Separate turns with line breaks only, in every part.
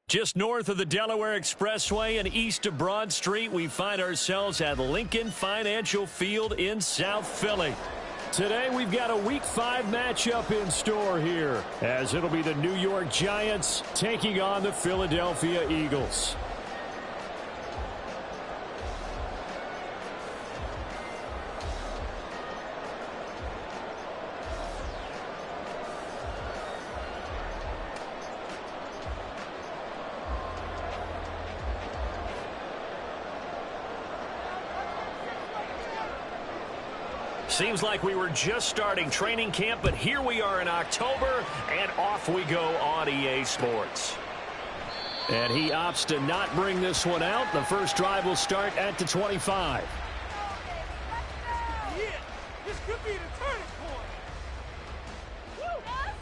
Just north of the Delaware Expressway and east of Broad Street, we find ourselves at Lincoln Financial Field in South Philly. Today, we've got a Week 5 matchup in store here, as it'll be the New York Giants taking on the Philadelphia Eagles. Seems like we were just starting training camp, but here we are in October, and off we go on EA Sports. And he opts to not bring this one out. The first drive will start at the 25.
Yeah, this could be the turning point.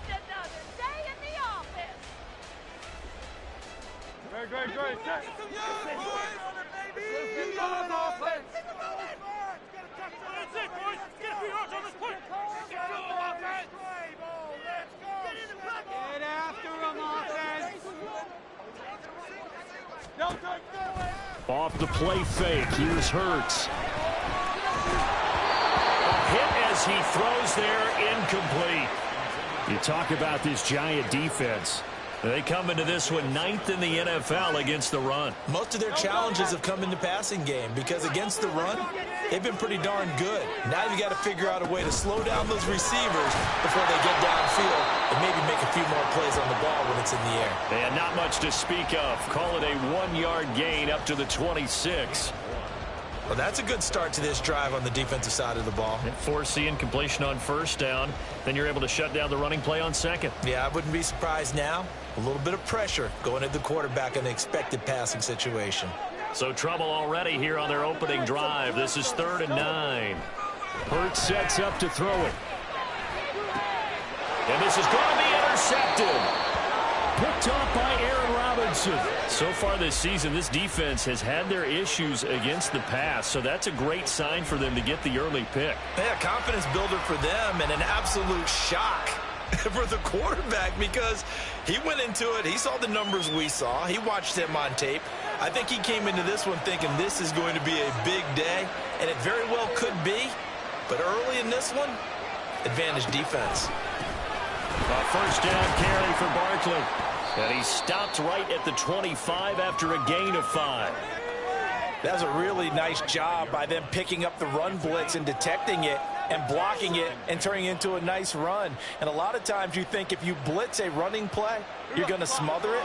Just another day in the office.
Great. Get some yards, boys. Get yards off it. That's it, boys. Get a few yards on this play. Get in the pocket. Get after him, offense. No touchdown.
Off the play fake, here's Hurts. A hit as he throws there, incomplete. You talk about this Giant defense. They come into this one 9th in the NFL against the run.
Most of their challenges have come in the passing game because against the run, they've been pretty darn good. Now you got to figure out a way to slow down those receivers before they get downfield and maybe make a few more plays on the ball when it's in the air.
And not much to speak of. Call it a 1-yard gain up to the 26.
Well, that's a good start to this drive on the defensive side of the ball.
Force the incompletion on first down. Then you're able to shut down the running play on second.
Yeah, I wouldn't be surprised now. A little bit of pressure going at the quarterback in an expected passing situation.
So trouble already here on their opening drive. This is 3rd and 9. Hurts sets up to throw it. And this is going to be intercepted. Picked off by Aaron Robinson. So far this season, this defense has had their issues against the pass, so that's a great sign for them to get the early pick.
Yeah, confidence builder for them and an absolute shock for the quarterback because he went into it. He saw the numbers we saw. He watched them on tape. I think he came into this one thinking this is going to be a big day, and it very well could be. But early in this one, advantage defense.
A first down carry for Barkley. And he stopped right at the 25 after a gain of 5.
That was a really nice job by them picking up the run blitz and detecting it and blocking it and turning it into a nice run. And a lot of times you think if you blitz a running play, you're going to smother it.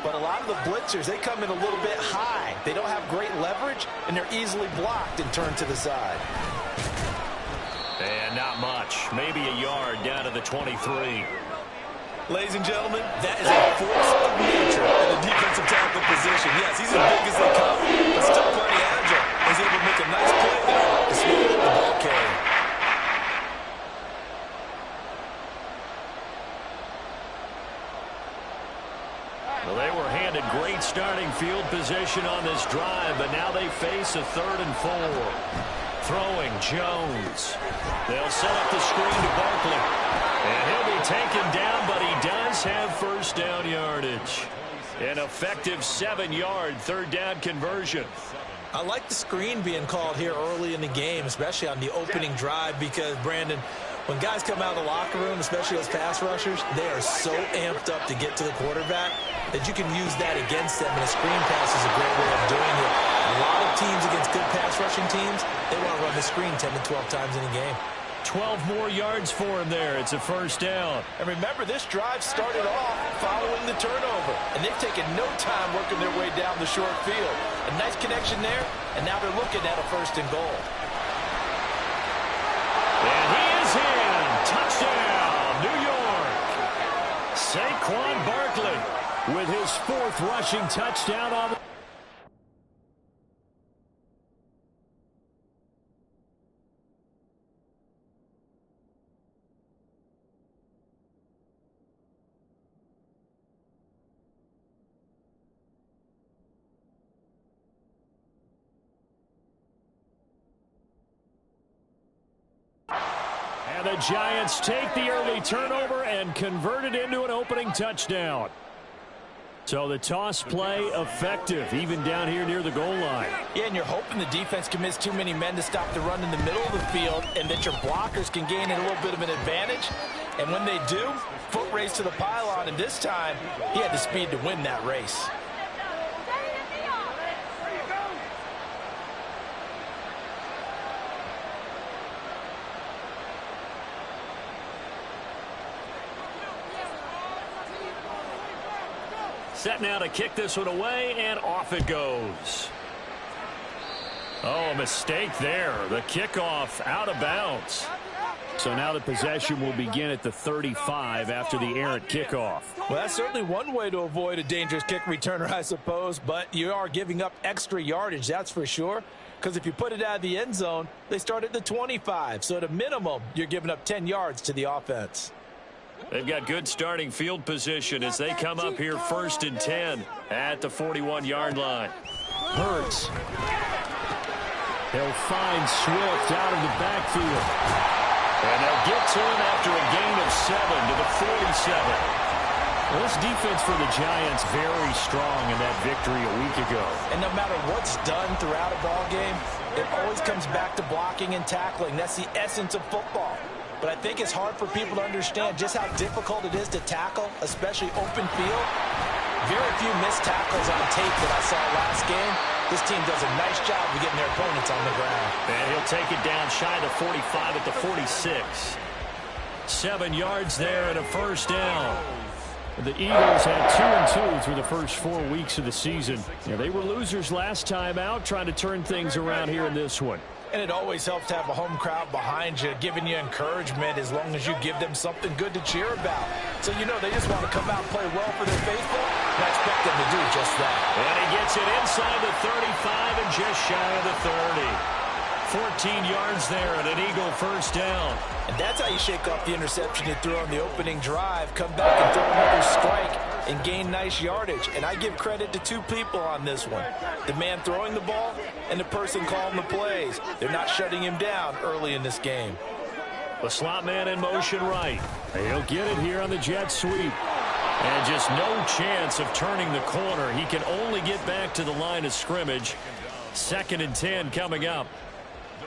But a lot of the blitzers, they come in a little bit high. They don't have great leverage, and they're easily blocked and turned to the side.
And not much. Maybe a yard down to the 23.
Ladies and gentlemen, that is a force of nature at the defensive tackle position. Yes, he's as big as they come, but still pretty agile. He's able to make a nice play there to slow up the ball carrier.
Well, they were handed great starting field position on this drive, but now they face a 3rd and 4. Throwing Jones. They'll set up the screen to Barkley. And he'll be taken down, but he does have first down yardage. An effective 7-yard 3rd down conversion.
I like the screen being called here early in the game, especially on the opening drive, because, Brandon, when guys come out of the locker room, especially those pass rushers, they are so amped up to get to the quarterback that you can use that against them, and a screen pass is a great way of doing it. A lot of teams against good pass rushing teams, they want to run the screen 10 to 12 times in a game.
12 more yards for him there. It's a first down.
And remember, this drive started off following the turnover, and they've taken no time working their way down the short field. A nice connection there, and now they're looking at a 1st and goal.
And he is in. Touchdown, New York. Saquon Barkley with his 4th rushing touchdown on the And the Giants take the early turnover and convert it into an opening touchdown. So the toss play effective, even down here near the goal line.
Yeah, and you're hoping the defense can miss too many men to stop the run in the middle of the field and that your blockers can gain a little bit of an advantage. And when they do, foot race to the pylon, and this time he had the speed to win that race.
Set now to kick this one away, and off it goes. Oh, a mistake there. The kickoff out of bounds. So now the possession will begin at the 35 after the errant kickoff.
Well, that's certainly one way to avoid a dangerous kick returner, I suppose, but you are giving up extra yardage, that's for sure. Because if you put it out of the end zone, they start at the 25. So at a minimum, you're giving up 10 yards to the offense.
They've got good starting field position as they come up here 1st and 10 at the 41-yard line. Hurts. They'll find Swift out of the backfield. And they'll get to him after a gain of 7 to the 47. Well, this defense for the Giants very strong in that victory a week ago.
And no matter what's done throughout a ball game, it always comes back to blocking and tackling. That's the essence of football. But I think it's hard for people to understand just how difficult it is to tackle, especially open field. Very few missed tackles on tape that I saw last game. This team does a nice job of getting their opponents on the ground.
And he'll take it down shy of the 45 at the 46. 7 yards there and a first down. The Eagles had 2-2 through the first 4 weeks of the season. Yeah, they were losers last time out, trying to turn things around here in this one.
And it always helps to have a home crowd behind you, giving you encouragement as long as you give them something good to cheer about. So you know they just want to come out and play well for their faithful, and I expect them to do just that.
And he gets it inside the 35 and just shy of the 30. 14 yards there and an Eagle first down.
And that's how you shake off the interception you threw on the opening drive. Come back and throw another strike and gain nice yardage. And I give credit to 2 people on this one. The man throwing the ball and the person calling the plays. They're not shutting him down early in this game.
The slot man in motion right. He'll get it here on the jet sweep. And just no chance of turning the corner. He can only get back to the line of scrimmage. 2nd and 10 coming up.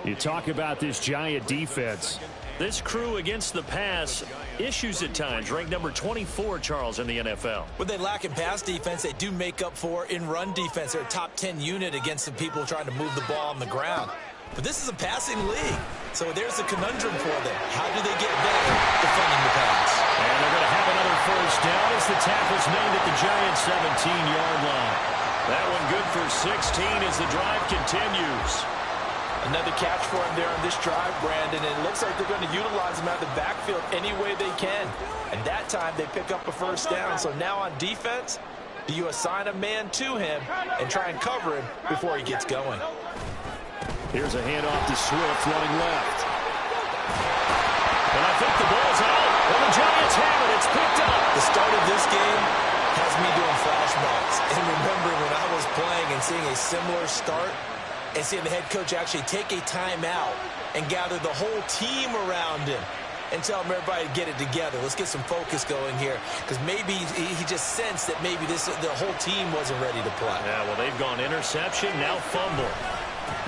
You talk about this Giant defense. This crew against the pass, issues at times, ranked number 24, Charles, in the NFL.
When they lack in pass defense, they do make up for in run defense. They're a top 10 unit against the people trying to move the ball on the ground. But this is a passing league, so there's a conundrum for them. How do they get better defending the pass?
And they're going to have another first down as the tackle's made at the Giants' 17-yard line. That one good for 16 as the drive continues.
Another catch for him there on this drive, Brandon, and it looks like they're going to utilize him out of the backfield any way they can. And that time they pick up a first down. So now on defense, do you assign a man to him and try and cover him before he gets going?
Here's a handoff to Swift running left. And I think the ball's out. And the Giants have it. It's picked up.
The start of this game has me doing flashbacks and remembering when I was playing and seeing a similar start and seeing the head coach actually take a timeout and gather the whole team around him and tell him everybody to get it together. Let's get some focus going here, because maybe he just sensed that maybe the whole team wasn't ready to play.
Yeah, well, they've gone interception, now fumble.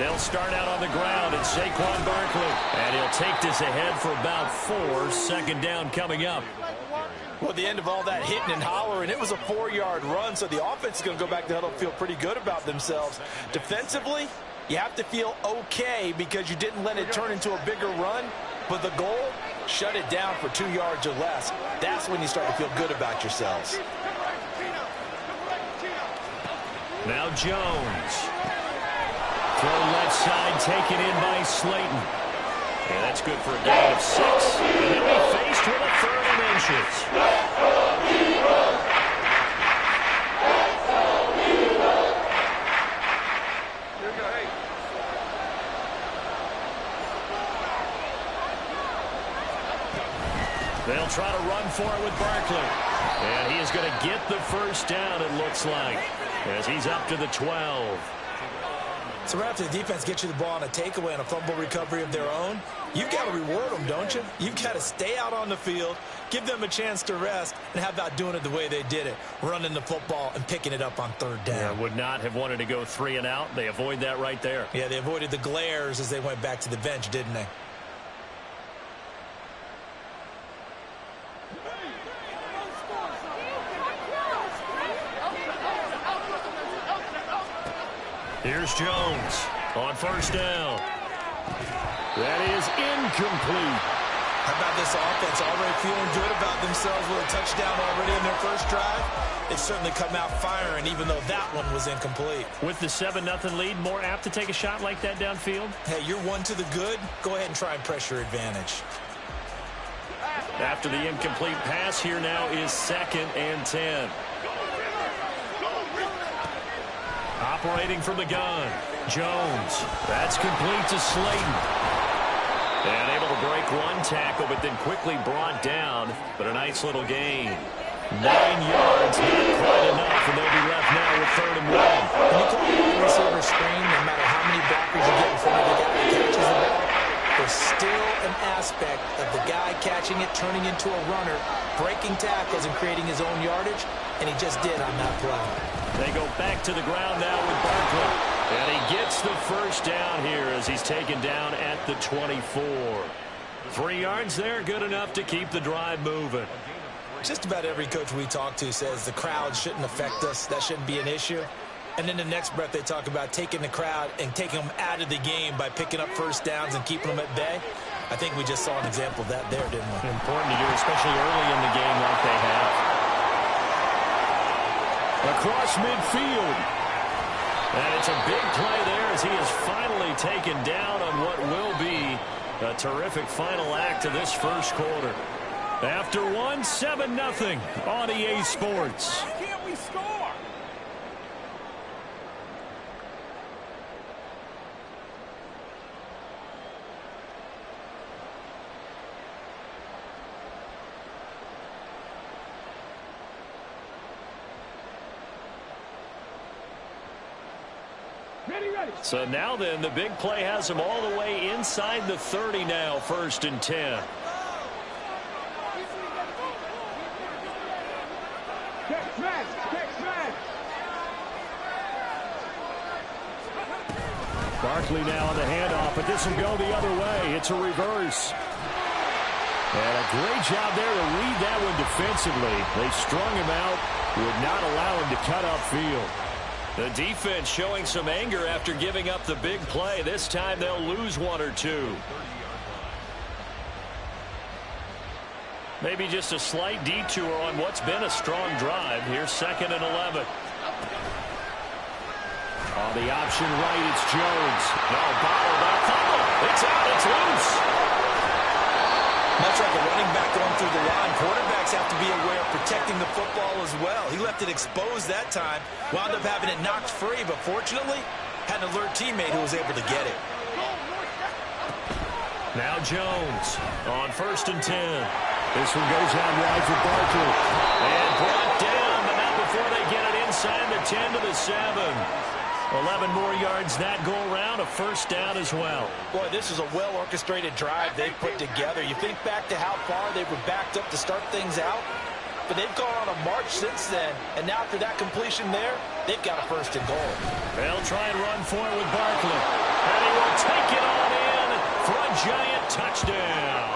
They'll start out on the ground, and Saquon Barkley. And he'll take this ahead for about 4. 2nd down coming up.
Well, at the end of all that hitting and hollering, it was a 4-yard run, so the offense is going to go back to the huddle and feel pretty good about themselves. Defensively, you have to feel okay because you didn't let it turn into a bigger run, but the goal, shut it down for 2 yards or less. That's when you start to feel good about yourselves.
Now Jones. Throw left side, taken in by Slayton. And that's good for a gain of 6. And he'll be faced with a 3rd and inches. They'll try to run for it with Barkley. And he is going to get the first down, it looks like, as he's up to the 12.
So right after the defense gets you the ball on a takeaway and a fumble recovery of their own, You've got to reward them, don't you? You've got to stay out on the field, give them a chance to rest, and how about doing it the way they did it, running the football and picking it up on third down.
Yeah, would not have wanted to go 3 and out. They avoid that right there.
Yeah, they avoided the glares as they went back to the bench, didn't they?
Here's Jones on first down. That is incomplete.
How about this offense already feeling good about themselves with a touchdown already in their first drive? They've certainly come out firing, even though that one was incomplete.
With the 7-0 lead, more apt to take a shot like that downfield?
Hey, you're one to the good. Go ahead and try and press your advantage.
After the incomplete pass, here now is 2nd and 10. Operating from the gun, Jones. That's complete to Slayton. And able to break one tackle, but then quickly brought down. But a nice little gain. 9 yards, not quite enough, and they'll be left now with 3rd and 1.
When you call a wide receiver screen, no matter how many blockers you get in front of the guy that catches the ball, there's still an aspect of the guy catching it, turning into a runner, breaking tackles and creating his own yardage, and he just did on that play.
They go back to the ground now with Barkley. And he gets the first down here as he's taken down at the 24. 3 yards there, good enough to keep the drive moving.
Just about every coach we talk to says the crowd shouldn't affect us. That shouldn't be an issue. And in the next breath, they talk about taking the crowd and taking them out of the game by picking up first downs and keeping them at bay. I think we just saw an example of that there, didn't we?
Important to do, especially early in the game like they have. Across midfield. And it's a big play there as he is finally taken down on what will be a terrific final act of this first quarter. After 1, 7-0 on EA Sports.
Why can't we score?
So now then, the big play has them all the way inside the 30 now, 1st and 10. Barkley now on the handoff, but this will go the other way. It's a reverse. And a great job there to read that one defensively. They strung him out, would not allow him to cut upfield. The defense showing some anger after giving up the big play. This time they'll lose 1 or 2. Maybe just a slight detour on what's been a strong drive. Here's 2nd and 11. On the option right, it's Jones. No, bottled up. It's out. It's loose.
Much like a running back going through the line, quarterbacks have to be aware of protecting the football as well. He left it exposed that time, wound up having it knocked free, but fortunately, had an alert teammate who was able to get it.
Now Jones on 1st and 10. This one goes out wide for Barkley. And brought down, but not before they get it inside the 10 to the 7. 11 more yards that go around, a first down as well.
Boy, this is a well-orchestrated drive they've put together. You think back to how far they were backed up to start things out, but they've gone on a march since then, and now after that completion there, they've got a 1st and goal.
They'll try and run for it with Barkley, and he will take it on in for a giant touchdown.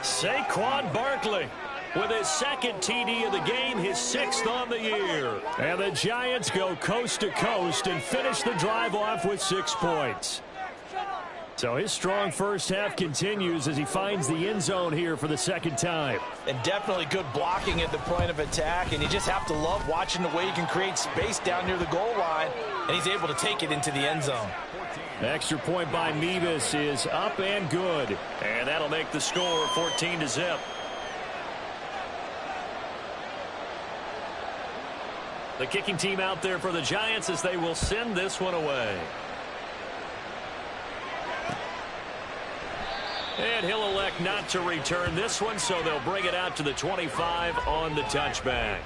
Saquon Barkley with his 2nd TD of the game, his 6th on the year. And the Giants go coast to coast and finish the drive off with 6 points. So his strong first half continues as he finds the end zone here for the 2nd time.
And definitely good blocking at the point of attack, and you just have to love watching the way he can create space down near the goal line, and he's able to take it into the end zone.
Extra point by Mevis is up and good. And that'll make the score 14-0. The kicking team out there for the Giants as they will send this one away. And he'll elect not to return this one, so they'll bring it out to the 25 on the touchback.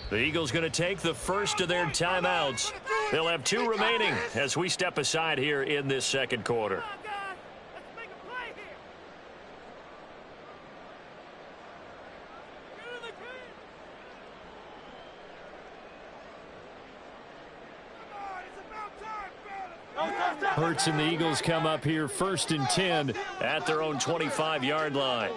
The Eagles going to take the first of their timeouts. They'll have 2 remaining as we step aside here in this second quarter. Hurts and the Eagles come up here 1st and 10 at their own 25-yard line.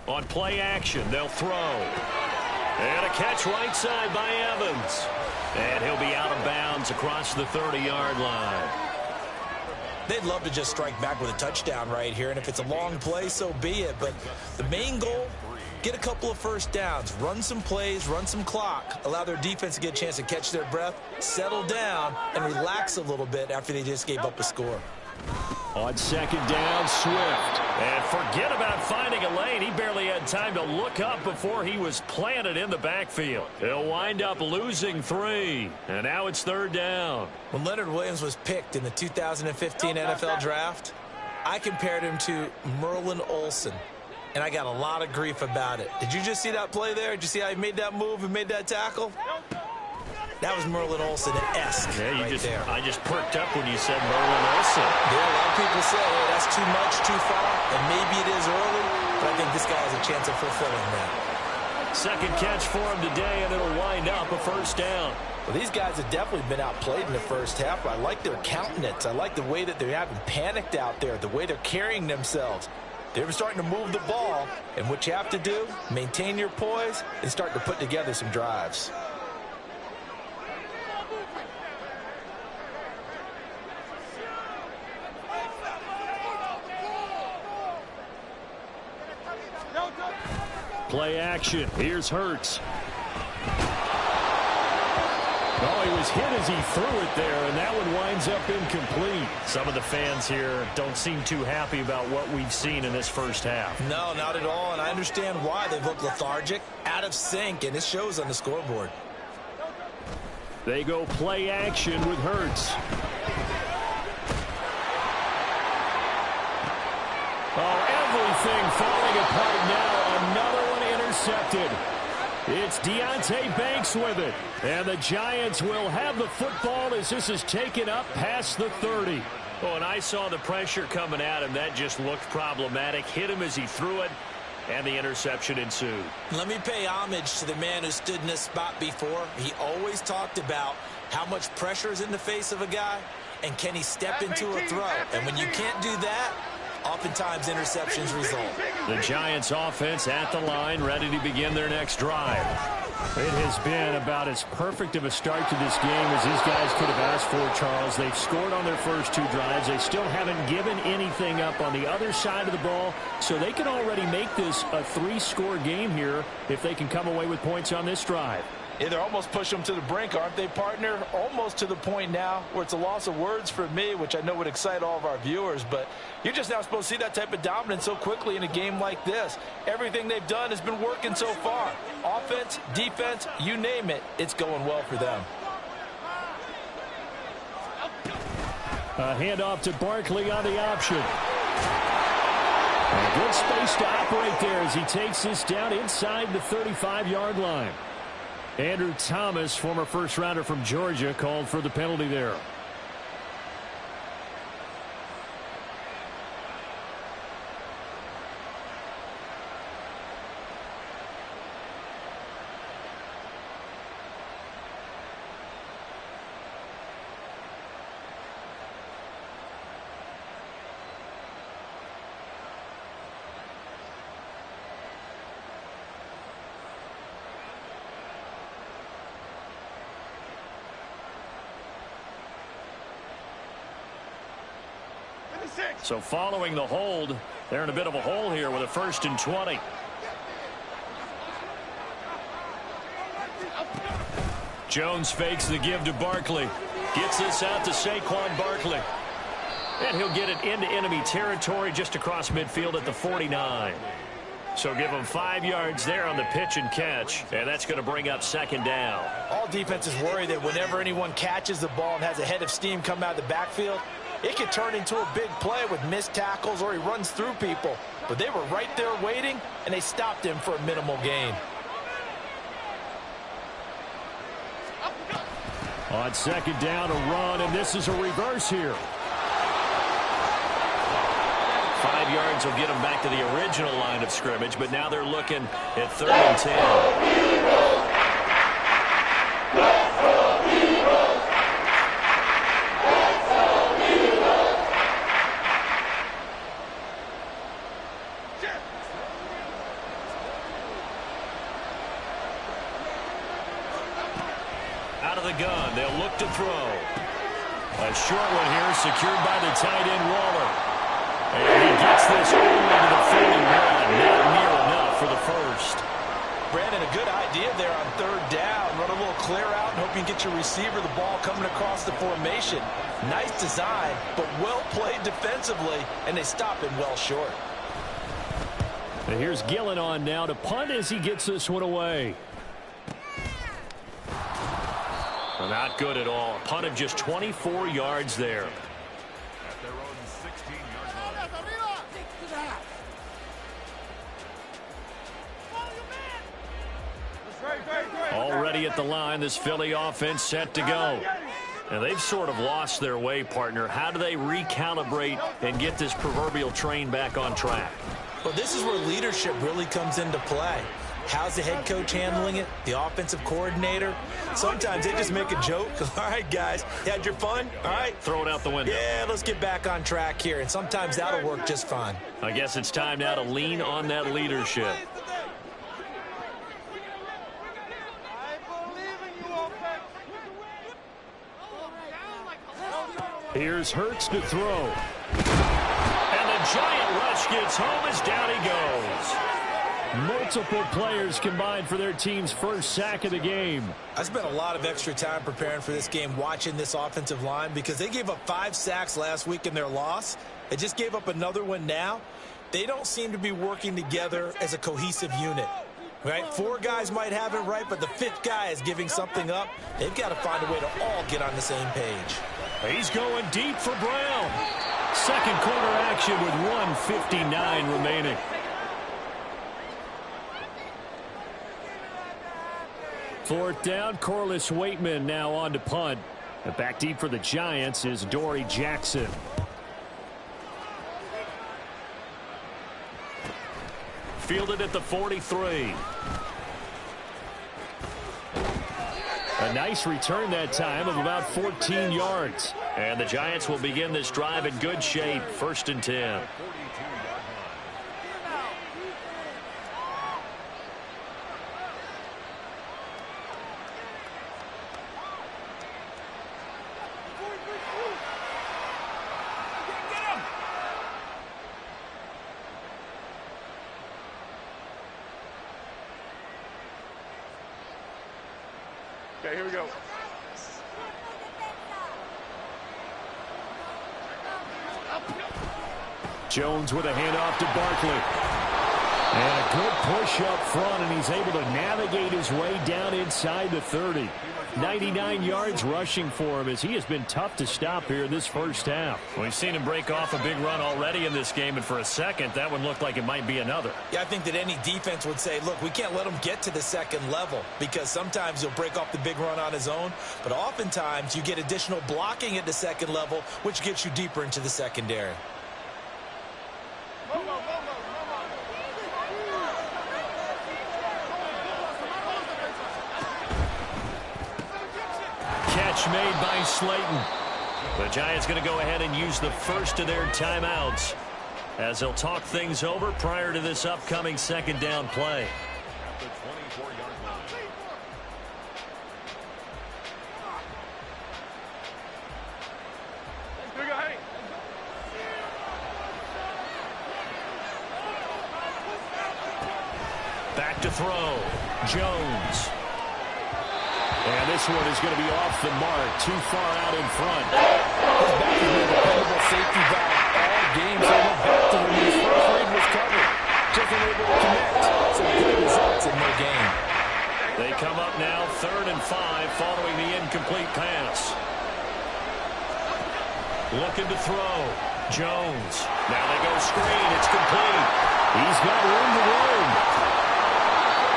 On play action, they'll throw. And a catch right side by Evans. And he'll be out of bounds across the 30-yard line.
They'd love to just strike back with a touchdown right here, and if it's a long play, so be it. But the main goal, get a couple of first downs, run some plays, run some clock, allow their defense to get a chance to catch their breath, settle down, and relax a little bit after they just gave up a score.
On 2nd down, Swift. And forget about finding a lane. He barely had time to look up before he was planted in the backfield. He'll wind up losing 3. And now it's 3rd down.
When Leonard Williams was picked in the 2015 NFL Draft, I compared him to Merlin Olsen. And I got a lot of grief about it. Did you just see that play there? Did you see how he made that move and made that tackle? That was Merlin Olsen-esque right there.
I just perked up when you said Merlin Olsen.
Yeah, a lot of people say, hey, that's too much, too far, and maybe it is early, but I think this guy has a chance of fulfilling that.
2nd catch for him today, and it'll wind up a 1st down.
Well, these guys have definitely been outplayed in the first half, but I like their countenance. I like the way that they haven't panicked out there, the way they're carrying themselves. They're starting to move the ball, and what you have to do, maintain your poise and start to put together some drives.
Play action. Here's Hurts. Oh, he was hit as he threw it there, and that one winds up incomplete. Some of the fans here don't seem too happy about what we've seen in this first half.
No, not at all, and I understand why. They've looked lethargic, out of sync, and it shows on the scoreboard.
They go play action with Hurts. Oh, everything falling apart now. Another one intercepted. It's Deonte Banks with it. And the Giants will have the football as this is taken up past the 30. Oh, and I saw the pressure coming at him. That just looked problematic. Hit him as he threw it, and the interception ensued. Let me pay homage to the man who stood in this spot before. He always talked about how much pressure is in the face of a guy, and can he step into a throw. And when you can't do that, oftentimes interceptions result. The Giants offense at the line, ready to begin their next drive. It has been about as perfect of a start to this game as these guys could have asked for, Charles. They've scored on their first 2 drives. They still haven't given anything up on the other side of the ball, so they can already make this a 3-score game here if they can come away with points on this drive.
Yeah, they're almost pushing them to the brink, aren't they, partner? Almost to the point now where it's a loss of words for me, which I know would excite all of our viewers, but you're just now supposed to see that type of dominance so quickly in a game like this. Everything they've done has been working so far. Offense, defense, you name it, it's going well for them.
A handoff to Barkley on the option. A good space to operate there as he takes this down inside the 35-yard line. Andrew Thomas, former first-rounder from Georgia, called for the penalty there. So following the hold, they're in a bit of a hole here with a 1st and 20. Jones fakes the give to Barkley. Gets this out to Saquon Barkley. And he'll get it into enemy territory just across midfield at the 49. So give them 5 yards there on the pitch and catch, and that's going to bring up second down.
All defenses worry that whenever anyone catches the ball and has a head of steam come out of the backfield, it could turn into a big play with missed tackles or he runs through people. But they were right there waiting, and they stopped him for a minimal gain.
On second down, a run, and this is a reverse here. 5 yards will get them back to the original line of scrimmage, but now they're looking at 3rd and 10. Out of the gun, they'll look to throw. A short one here, secured by the tight end Waller. And he gets this all the way to the 41. Not near enough for the first.
Brandon, a good idea there on 3rd down. Run a little clear out and hope you can get your receiver the ball coming across the formation. Nice design, but well played defensively, and they stop him well short.
And here's Gillen on now to punt as he gets this one away. Well, not good at all. A punt of just 24 yards there. Already at the line, this Philly offense set to go. And they've sort of lost their way, partner. How do they recalibrate and get this proverbial train back on track?
Well, this is where leadership really comes into play. How's the head coach handling it? The offensive coordinator? Sometimes they just make a joke. All right, guys, you had your fun? All right.
Throw it out the window.
Yeah, let's get back on track here. And sometimes that'll work just fine.
I guess it's time now to lean on that leadership. Here's Hurts to throw. And the giant rush gets home as down he goes. Multiple players combined for their team's first sack of the game.
I spent a lot of extra time preparing for this game, watching this offensive line, because they gave up 5 sacks last week in their loss. They just gave up another one now. They don't seem to be working together as a cohesive unit. Right? 4 guys might have it right, but the 5th guy is giving something up. They've got to find a way to all get on the same page.
He's going deep for Brown. Second quarter action with 1:59 remaining. Fourth down, Corliss Waitman now on to punt. And back deep for the Giants is Dory Jackson. Fielded at the 43. A nice return that time of about 14 yards. And the Giants will begin this drive in good shape. 1st and 10.
Okay, here we go.
Jones with a handoff to Barkley. And a good push up front, and he's able to navigate his way down inside the 30. 99 yards rushing for him as he has been tough to stop here in this first half. We've seen him break off a big run already in this game, and for a second, that one looked like it might be another.
Yeah, I think that any defense would say, look, we can't let him get to the second level, because sometimes he'll break off the big run on his own, but oftentimes you get additional blocking at the second level, which gets you deeper into the secondary.
Catch made by Slayton. The Giants going to go ahead and use the first of their timeouts as they'll talk things over prior to this upcoming second down play. Back to throw. Jones. And this one is going to be off the mark, too far out in front.
His back has been a dependable safety valve all game, so he went back to him when his first read was covered. Just unable to connect.
Looking to throw. Jones. Now they go screen. It's complete. He's got room to roam.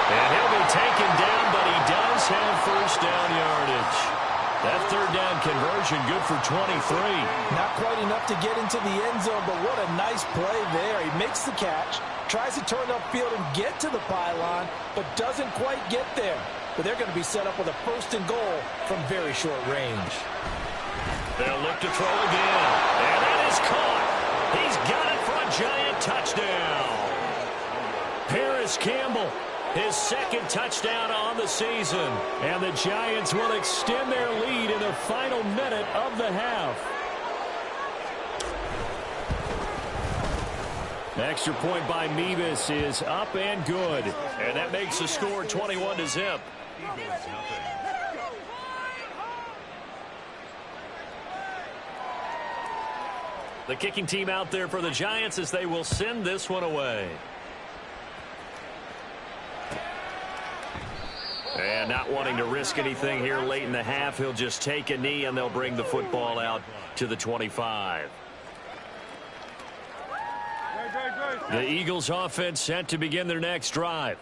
And he'll be taken down, but he does have first down yardage. That third down conversion good for 23.
Not quite enough to get into the end zone, but what a nice play there. He makes the catch, tries to turn upfield and get to the pylon, but doesn't quite get there. But they're going to be set up with a first and goal from very short range.
They'll look to throw again. And that is caught. He's got it for a Giant touchdown. Paris Campbell, his second touchdown on the season. And the Giants will extend their lead in the final minute of the half. Extra point by Mevis is up and good. And that makes the score 21-0. The kicking team out there for the Giants as they will send this one away. And not wanting to risk anything here late in the half, he'll just take a knee and they'll bring the football out to the 25. The Eagles offense set to begin their next drive.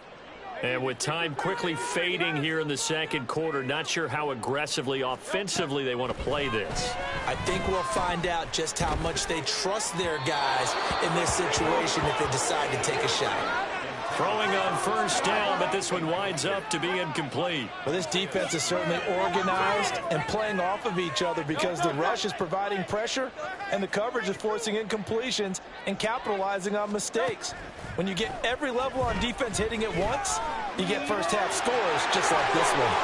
And with time quickly fading here in the second quarter, not sure how aggressively, offensively they want to play this.
I think we'll find out just how much they trust their guys in this situation if they decide to take a shot.
Throwing on first down, but this one winds up to be incomplete.
Well, this defense is certainly organized and playing off of each other because the rush is providing pressure and the coverage is forcing incompletions and capitalizing on mistakes. When you get every level on defense hitting at once, you get first half scores just like this one.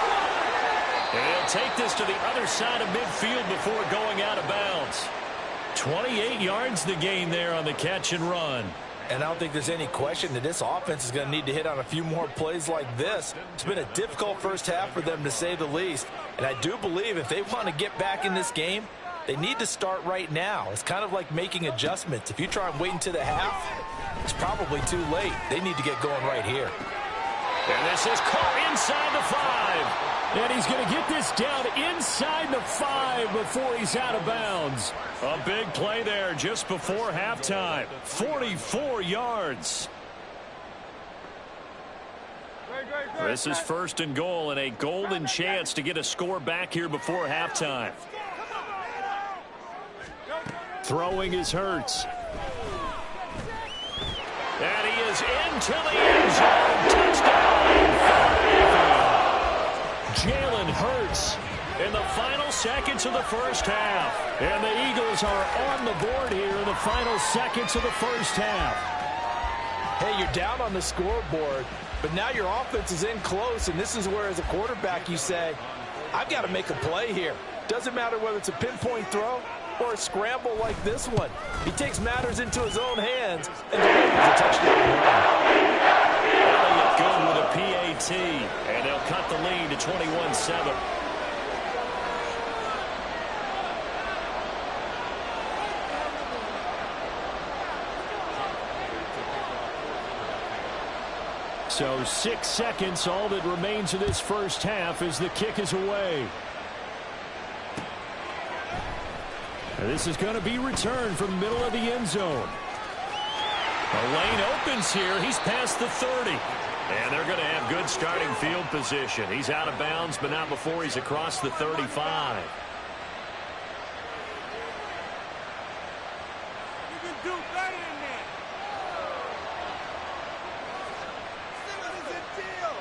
And he'll take this to the other side of midfield before going out of bounds. 28 yards the gain there on the catch and run.
And I don't think there's any question that this offense is going to need to hit on a few more plays like this. It's been a difficult first half for them, to say the least. And I do believe if they want to get back in this game, they need to start right now. It's kind of like making adjustments. If you try and wait until the half, it's probably too late. They need to get going right here.
And this is caught inside the 5. And he's going to get this down inside the 5 before he's out of bounds. A big play there just before halftime. 44 yards. This is first and goal and a golden chance to get a score back here before halftime. Throwing is Hurts. And he is into the end zone. Touchdown. Jalen Hurts in the final seconds of the first half. And the Eagles are on the board here in the final seconds of the first half.
Hey, you're down on the scoreboard, but now your offense is in close, and this is where, as a quarterback, you say, I've got to make a play here. Doesn't matter whether it's a pinpoint throw or a scramble like this one. He takes matters into his own hands and delivers a touchdown run.
Elliott good with a PAT, and they'll cut the lead to 21-7. So 6 seconds, all that remains of this first half as the kick is away. And this is going to be returned from the middle of the end zone. The lane opens here. He's past the 30. And they're going to have good starting field position. He's out of bounds, but not before he's across the 35.
You can do better than that. What is the deal?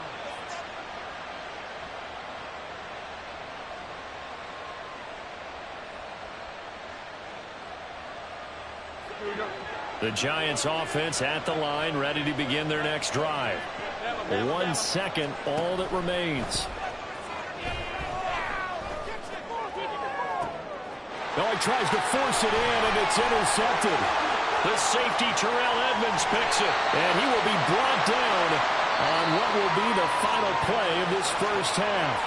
The Giants offense at the line, ready to begin their next drive. 1 second, all that remains. Now he tries to force it in, and it's intercepted. The safety, Terrell Edmonds, picks it, and he will be brought down on what will be the final play of this first half.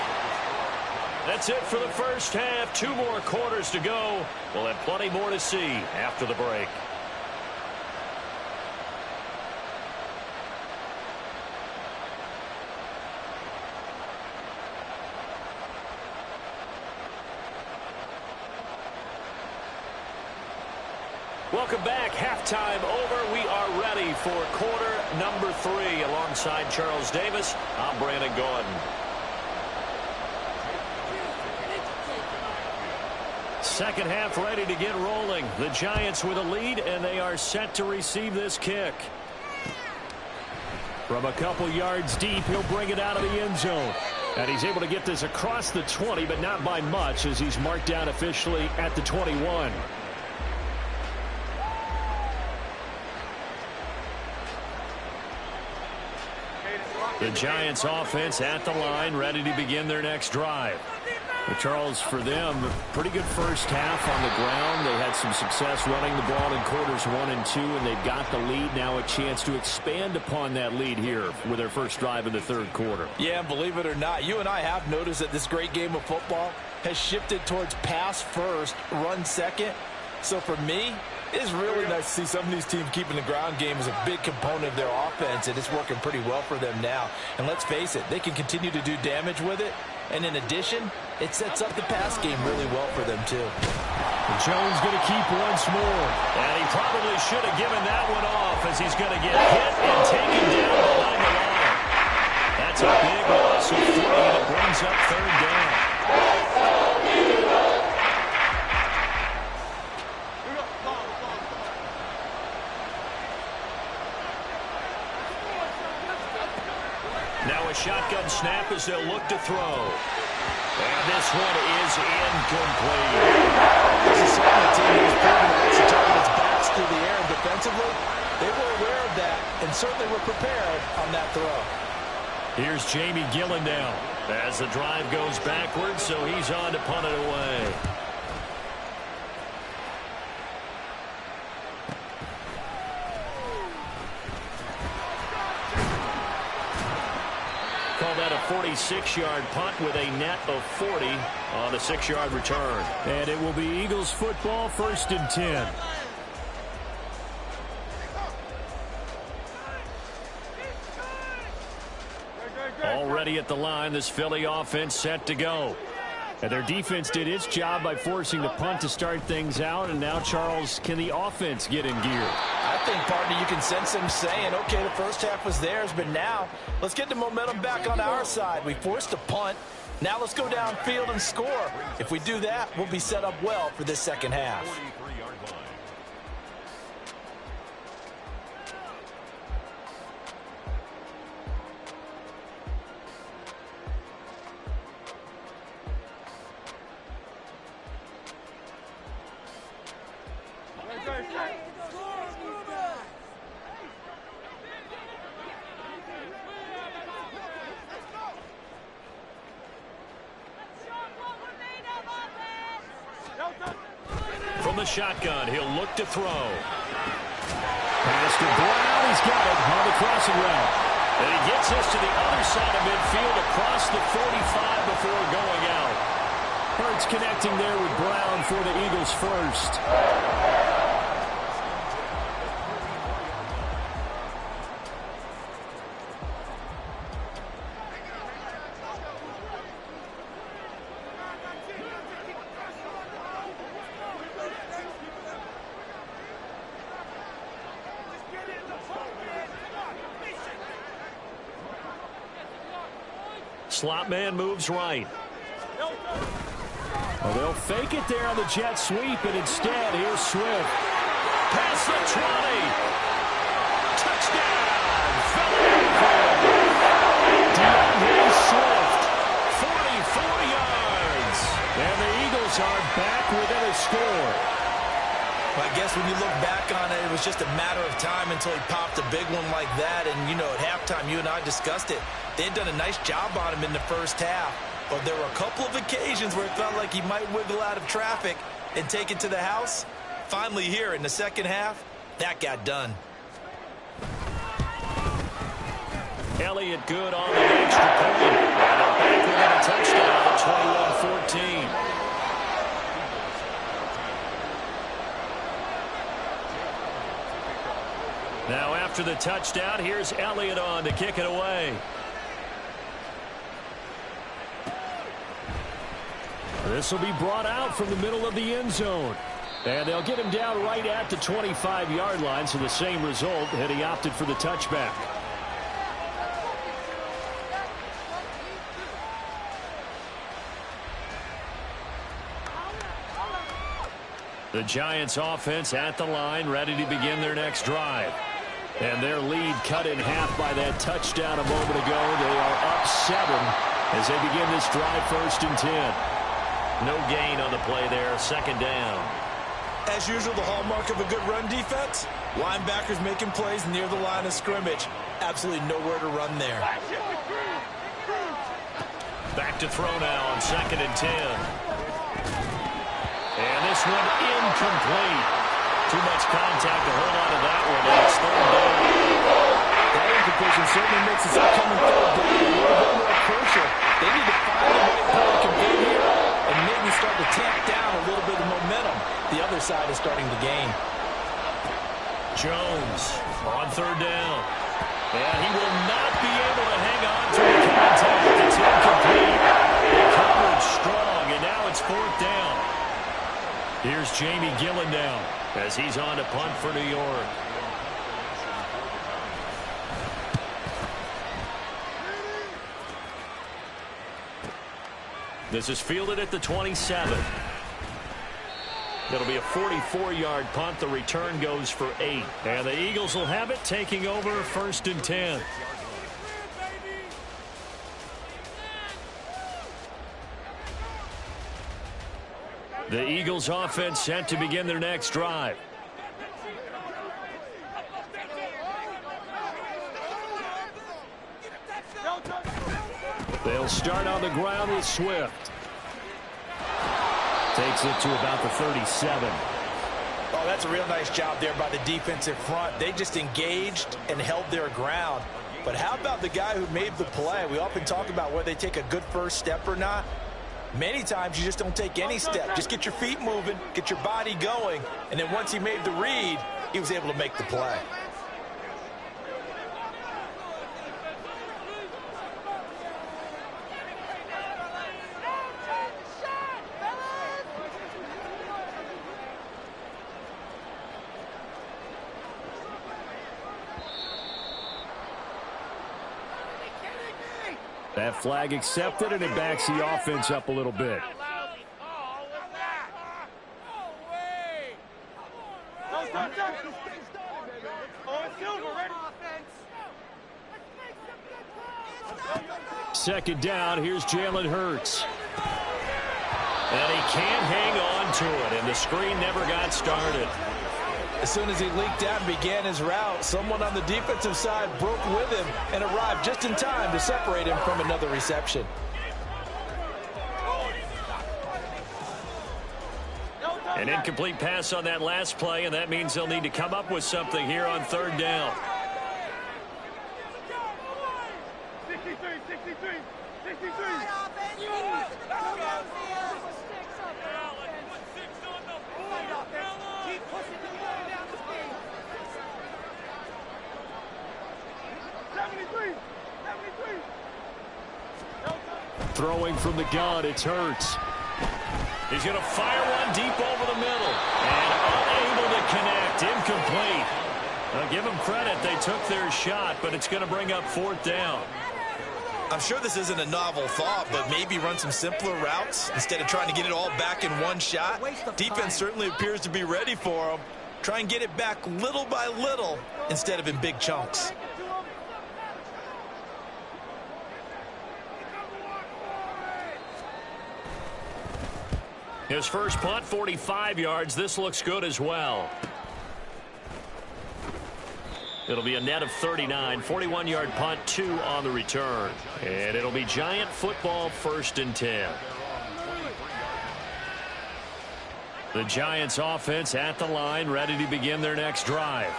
That's it for the first half. 2 more quarters to go. We'll have plenty more to see after the break. Welcome back. Halftime over. We are ready for quarter number 3. Alongside Charles Davis, I'm Brandon Gaudin. Second half ready to get rolling. The Giants with a lead, and they are set to receive this kick. From a couple yards deep, he'll bring it out of the end zone. And he's able to get this across the 20, but not by much, as he's marked down officially at the 21. The Giants offense at the line, ready to begin their next drive. But Charles, for them, pretty good first half on the ground. They had some success running the ball in quarters 1 and 2, and they've got the lead. Now a chance to expand upon that lead here with their first drive in the third quarter.
Yeah, believe it or not, you and I have noticed that this great game of football has shifted towards pass first, run second. So for me, it's really nice to see some of these teams keeping the ground game as a big component of their offense, and it's working pretty well for them now. And let's face it, they can continue to do damage with it. And in addition, it sets up the pass game really well for them, too.
Jones going to keep once more. And he probably should have given that one off, as he's going to get hit and taken down behind the line. That's a big loss of 3, and it brings up third down. Now a shotgun snap as they'll look to throw. And this one is incomplete.
This is certainly a team that has proven that once the target its backs through the air and defensively, they were aware of that and certainly were prepared on that throw.
Here's Jamie Gillendown as the drive goes backwards, so he's on to punt it away. Call that a 46-yard punt with a net of 40 on a 6-yard return. And it will be Eagles football, 1st and 10. Already at the line, this Philly offense set to go. And their defense did its job by forcing the punt to start things out. And now, Charles, can the offense get in gear?
I think, partner, you can sense them saying, okay, the first half was theirs, but now let's get the momentum back on our side. We forced a punt. Now let's go downfield and score. If we do that, we'll be set up well for this second half.
From the shotgun, he'll look to throw. Pass to Brown. He's got it on the crossing route. And he gets us to the other side of midfield across the 45 before going out. Hurts connecting there with Brown for the Eagles first. Slot man moves right. Well, they'll fake it there on the jet sweep, and instead, here's Swift. Past the 20. Touchdown! Philadelphia! DeAndre Swift, 44 yards. And the Eagles are back within a score.
I guess when you look back on it, it was just a matter of time until he popped a big one like that. And, you know, at halftime, you and I discussed it. They had done a nice job on him in the first half. But there were a couple of occasions where it felt like he might wiggle out of traffic and take it to the house. Finally here in the second half, that got done.
Elliott good on the extra point. And they're back within a touchdown, 21-14. Now after the touchdown, here's Elliott on to kick it away. This will be brought out from the middle of the end zone. And they'll get him down right at the 25-yard line, so the same result, and he opted for the touchback. The Giants offense at the line, ready to begin their next drive. And their lead cut in half by that touchdown a moment ago. They are up 7 as they begin this drive, 1st and 10. No gain on the play there, 2nd down.
As usual, the hallmark of a good run defense, linebackers making plays near the line of scrimmage. Absolutely nowhere to run there.
Back to throw now on 2nd and 10. And this one incomplete. Too much contact to hold on to that one, and it's 3rd down.
That incompletion certainly makes this upcoming 3rd down a little bit more crucial. They need to find a way to convert here and maybe start to tamp down a little bit of momentum. The other side is starting to gain.
Jones on 3rd down. And he will not be able to hang on to the contact. It's incomplete. The coverage strong, and now it's 4th down. Here's Jamie Gillen now as he's on to punt for New York. This is fielded at the 27. It'll be a 44-yard punt. The return goes for 8. And the Eagles will have it, taking over 1st and 10. The Eagles offense set to begin their next drive. They'll start on the ground with Swift. Takes it to about the 37.
Oh, that's a real nice job there by the defensive front. They just engaged and held their ground. But how about the guy who made the play? We often talk about whether they take a good first step or not. Many times you just don't take any step. Just get your feet moving, get your body going, and then once he made the read, he was able to make the play.
That flag accepted, and it backs the offense up a little bit. Second down, here's Jalen Hurts. And he can't hang on to it, and the screen never got started.
As soon as he leaked out and began his route, someone on the defensive side broke with him and arrived just in time to separate him from another reception.
An incomplete pass on that last play, and that means they'll need to come up with something here on 3rd down.
63, 63, 63.
Throwing from the gun, it's Hurts. He's going to fire one deep over the middle. And unable to connect. Incomplete. I'll give them credit. They took their shot, but it's going to bring up 4th down.
I'm sure this isn't a novel thought, but maybe run some simpler routes instead of trying to get it all back in one shot. Defense certainly appears to be ready for them. Try and get it back little by little instead of in big chunks.
His first punt, 45 yards. This looks good as well. It'll be a net of 39. 41-yard punt, 2 on the return. And it'll be Giant football, 1st and 10. The Giants offense at the line, ready to begin their next drive.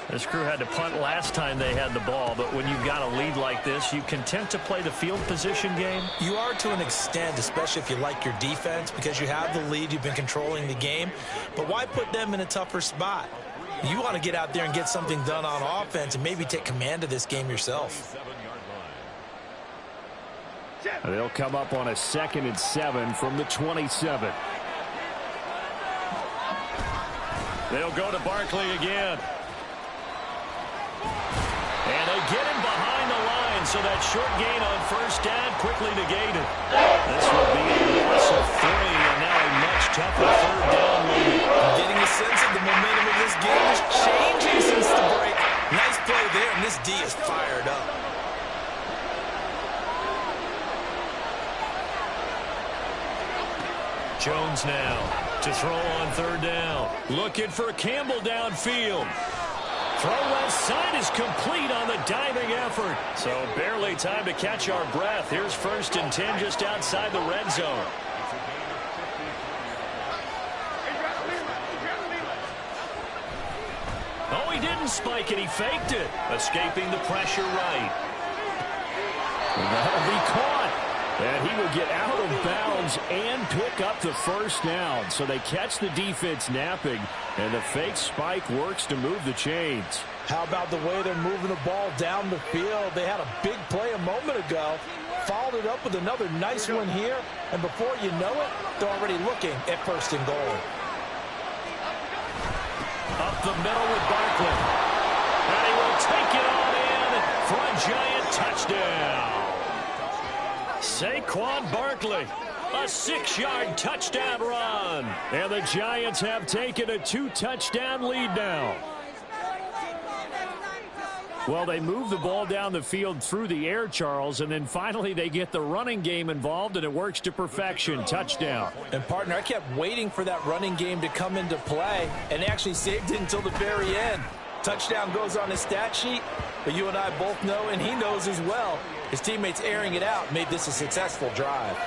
This crew had to punt last time they had the ball, but when you've got a lead like this, you content to play the field position game?
You are to an extent, especially if you like your defense, because you have the lead, you've been controlling the game. But why put them in a tougher spot? You want to get out there and get something done on offense and maybe take command of this game yourself.
They'll come up on a 2nd and 7 from the 27. They'll go to Barkley again. And they get him behind the line, so that short gain on first down quickly negated. This will be a loss of 3, and now a much tougher third down moment.
I'm getting a sense of the momentum of this game is changing since the break. Nice play there, and this D is fired up.
Jones now to throw on third down. Looking for Campbell downfield. Throw left side is complete on the diving effort. So barely time to catch our breath. Here's 1st and 10 just outside the red zone. Oh, he didn't spike it. He faked it. Escaping the pressure right. And that'll be caught. And he will get out of bounds and pick up the first down. So they catch the defense napping, and the fake spike works to move the chains.
How about the way they're moving the ball down the field? They had a big play a moment ago, followed it up with another nice one here, and before you know it, they're already looking at 1st and goal.
Up the middle with Barkley. And he will take it on in for a Giant touchdown. Saquon Barkley, a 6-yard touchdown run. And the Giants have taken a 2-touchdown lead now. Well, they move the ball down the field through the air, Charles, and then finally they get the running game involved, and it works to perfection. Touchdown.
And, partner, I kept waiting for that running game to come into play, and they actually saved it until the very end. Touchdown goes on his stat sheet, but you and I both know, and he knows as well, his teammates airing it out made this a successful drive.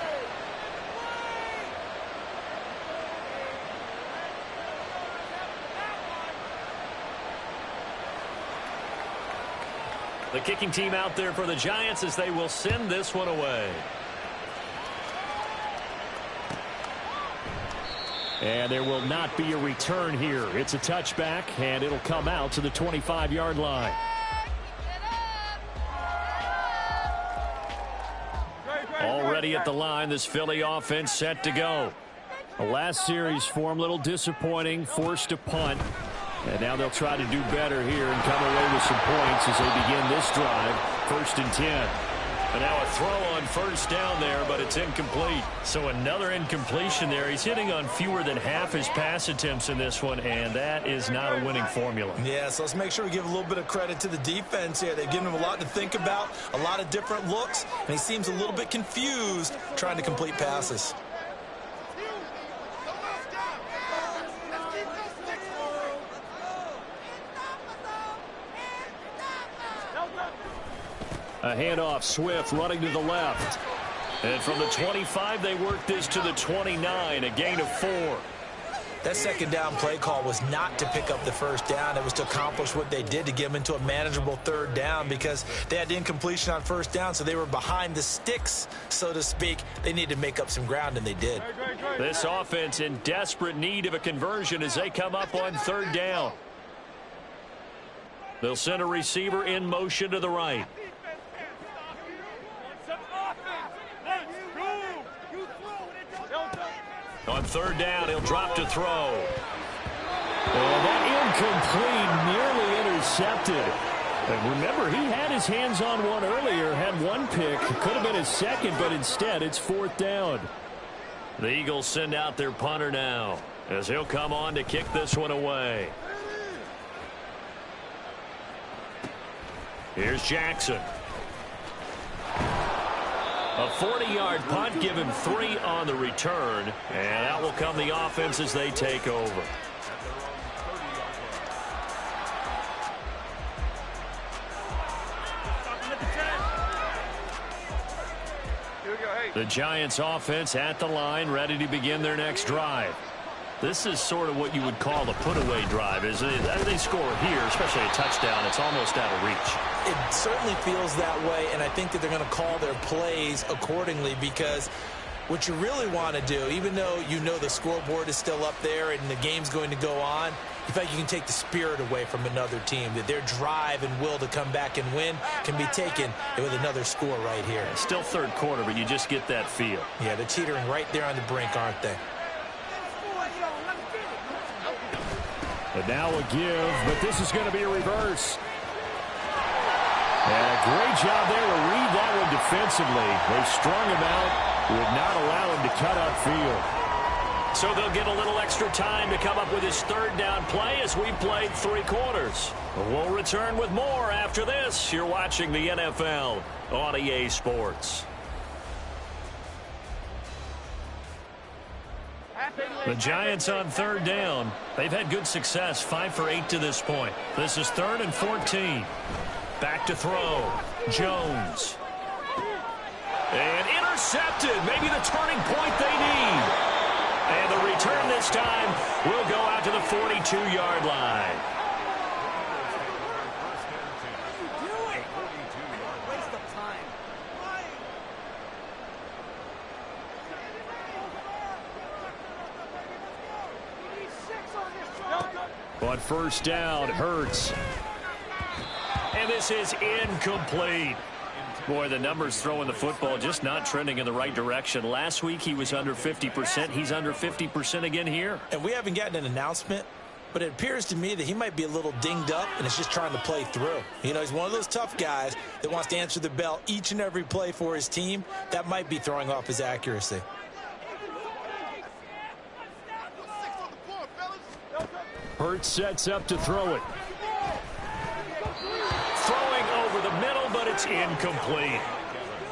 The kicking team out there for the Giants as they will send this one away. And there will not be a return here. It's a touchback, and it'll come out to the 25-yard line. Already at the line, this Philly offense set to go. The last series for them, a little disappointing, forced a punt. And now they'll try to do better here and come away with some points as they begin this drive. 1st and 10. And now a throw on first down there, but it's incomplete. So another incompletion there. He's hitting on fewer than half his pass attempts in this one, and that is not a winning formula.
Yeah, so let's make sure we give a little bit of credit to the defense here. They've given him a lot to think about, a lot of different looks, and he seems a little bit confused trying to complete passes.
A handoff, Swift running to the left. And from the 25, they work this to the 29, a gain of 4.
That second down play call was not to pick up the first down. It was to accomplish what they did, to get them into a manageable third down, because they had incompletion on first down, so they were behind the sticks, so to speak. They needed to make up some ground, and they did.
This offense in desperate need of a conversion as they come up on third down. They'll send a receiver in motion to the right. On third down, he'll drop to throw. And that incomplete, nearly intercepted. And remember, he had his hands on one earlier, had one pick. Could have been his second, but instead it's 4th down. The Eagles send out their punter now as he'll come on to kick this one away. Here's Jackson. A 40-yard punt, give him 3 on the return, and out will come the offense as they take over. The Giants offense at the line, ready to begin their next drive. This is sort of what you would call a put-away drive. As they score here, especially a touchdown, it's almost out of reach.
It certainly feels that way, and I think that they're going to call their plays accordingly, because what you really want to do, even though you know the scoreboard is still up there and the game's going to go on, in fact, you can take the spirit away from another team, that their drive and will to come back and win can be taken with another score right here.
Still third quarter, but you just get that feel.
Yeah, they're teetering right there on the brink, aren't they?
And now a give, but this is going to be a reverse. And a great job there to read that one defensively. They strung him out, would not allow him to cut upfield. So they'll get a little extra time to come up with his third down play as we played 3 quarters. We'll return with more after this. You're watching the NFL on EA Sports. The Giants on third down. They've had good success, 5 for 8 to this point. This is 3rd and 14. Back to throw. Jones. And intercepted. Maybe the turning point they need. And the return this time will go out to the 42-yard line. On first down, Hurts. And this is incomplete. Boy, the numbers throwing the football just not trending in the right direction. Last week he was under 50%. He's under 50% again here.
And we haven't gotten an announcement, but it appears to me that he might be a little dinged up and is just trying to play through. You know, he's one of those tough guys that wants to answer the bell each and every play for his team. That might be throwing off his accuracy.
Hurts sets up to throw it. Throwing over the middle, but it's incomplete.